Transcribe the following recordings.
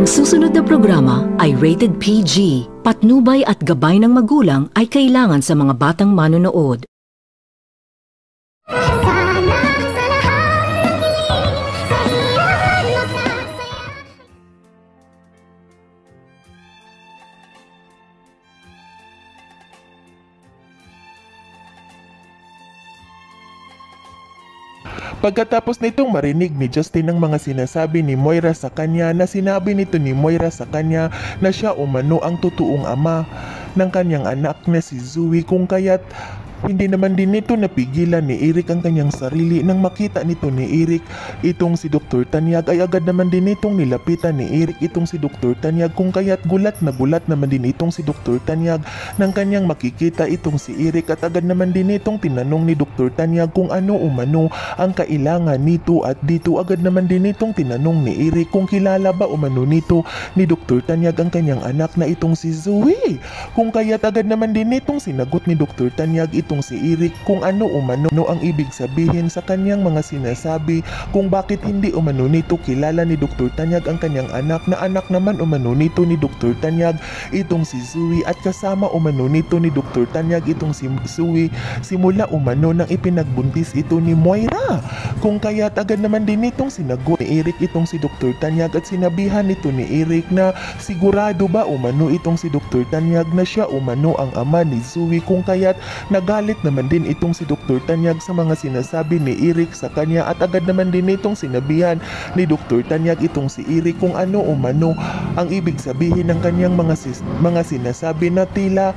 Ang susunod na programa ay rated PG. Patnubay at gabay ng magulang ay kailangan sa mga batang manonood. Pagkatapos nitong marinig ni Justin ang mga sinasabi ni Moira sa kanya, na sinabi nito ni Moira sa kanya na siya umano ang totoong ama ng kanyang anak na si Zoe, kung kaya't hindi naman din nito napigilan ni Eric ang kanyang sarili. Nang makita nito ni Eric itong si Dr. Tanyag, ay agad naman din itong nilapitan ni Eric itong si Dr. Tanyag, kung kaya't gulat naman din itong si Dr. Tanyag nang kanyang makikita itong si Eric, at agad naman din itong tinanong ni Dr. Tanyag kung ano umano ang kailangan nito, at dito agad naman din itong tinanong ni Eric kung kilala ba umano nito ni Dr. Tanyag ang kanyang anak na itong si Zoe, kung kaya't agad naman din itong sinagot ni Dr. Tanyag itong si Eric kung ano umano ang ibig sabihin sa kanyang mga sinasabi, kung bakit hindi umano nito kilala ni Dr. Tanyag ang kanyang anak, na anak naman umano nito ni Dr. Tanyag itong si Zoe, at kasama umano nito ni Dr. Tanyag itong si Zoe simula umano nang ipinagbuntis ito ni Moira, kung kaya't agad naman din itong sinagot ni Eric itong si Dr. Tanyag, at sinabihan nito ni Eric na sigurado ba umano itong si Dr. Tanyag na siya umano ang ama ni Zoe, kung kaya't nagalit naman din itong si Dr. Tanyag sa mga sinasabi ni Eric sa kanya, at agad naman din itong sinabihan ni Dr. Tanyag itong si Eric kung ano umano ang ibig sabihin ng kanyang mga sinasabi, na tila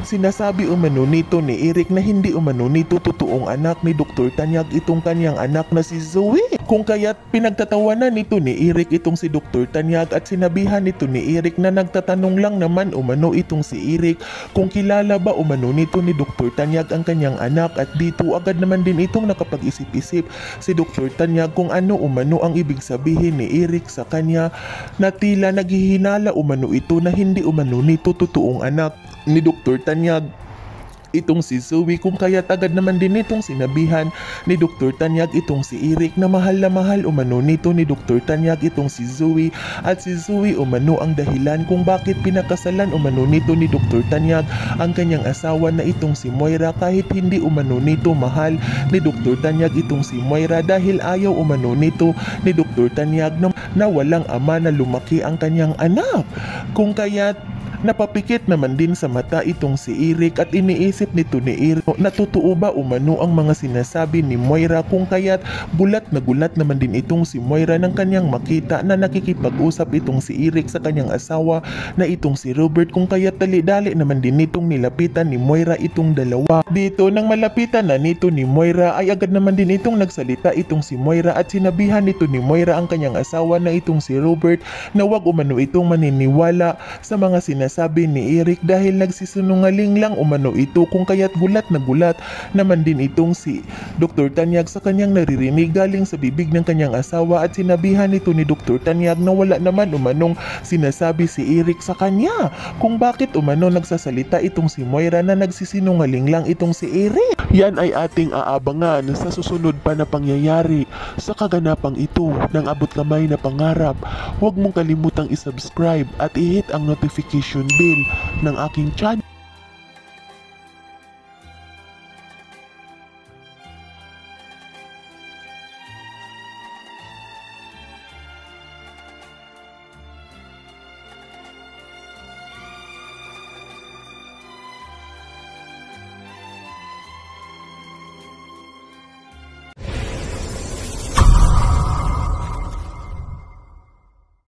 sinasabi umano nito ni Eric na hindi umano nito totoong anak ni Dr. Tanyag itong kanyang anak na si Zoe, kung kaya't pinagtatawanan nito ni Eric itong si Dr. Tanyag, at sinabihan nito ni Eric na nagtatanong lang naman umano itong si Eric kung kilala ba umano nito ni Dr. Tanyag ang kanyang anak, at dito agad naman din itong nakapag-isip-isip si Dr. Tanyag kung ano umano ang ibig sabihin ni Eric sa kanya, na tila naghihinala umano ito na hindi umano nito totoong anak ni Dr. Tanyag itong si Zoe, kung kaya't agad naman din itong sinabihan ni Dr. Tanyag itong si Eric na mahal umano nito ni Dr. Tanyag itong si Zoe, at si Zoe umano ang dahilan kung bakit pinakasalan umano nito ni Dr. Tanyag ang kanyang asawa na itong si Moira, kahit hindi umano nito mahal ni Dr. Tanyag itong si Moira, dahil ayaw umano nito ni Dr. Tanyag na walang ama na lumaki ang kanyang anak, kung kaya't napapikit naman din sa mata itong si Eric, at iniisip nito ni Eric na totoo ba umano ang mga sinasabi ni Moira, kung kaya't gulat naman din itong si Moira nang kanyang makita na nakikipag-usap itong si Eric sa kanyang asawa na itong si Robert, kung kaya't dali-dali naman din itong nilapitan ni Moira itong dalawa. Dito nang malapitan na nito ni Moira ay agad naman din itong nagsalita itong si Moira, at sinabihan nito ni Moira ang kanyang asawa na itong si Robert na wag umano itong maniniwala sa mga sinasabi ni Eric, dahil nagsisinungaling lang umano ito, kung kaya't gulat naman din itong si Dr. Tanyag sa kanyang naririnig galing sa bibig ng kanyang asawa, at sinabihan nito ni Dr. Tanyag na wala naman umanong sinasabi si Eric sa kanya, kung bakit umano nagsasalita itong si Moira na nagsisinungaling lang itong si Eric. Yan ay ating aabangan sa susunod pa na pangyayari sa kaganapang ito ng abot kamay na pangarap. Huwag mong kalimutang isubscribe at i-hit ang notification bell ng aking channel.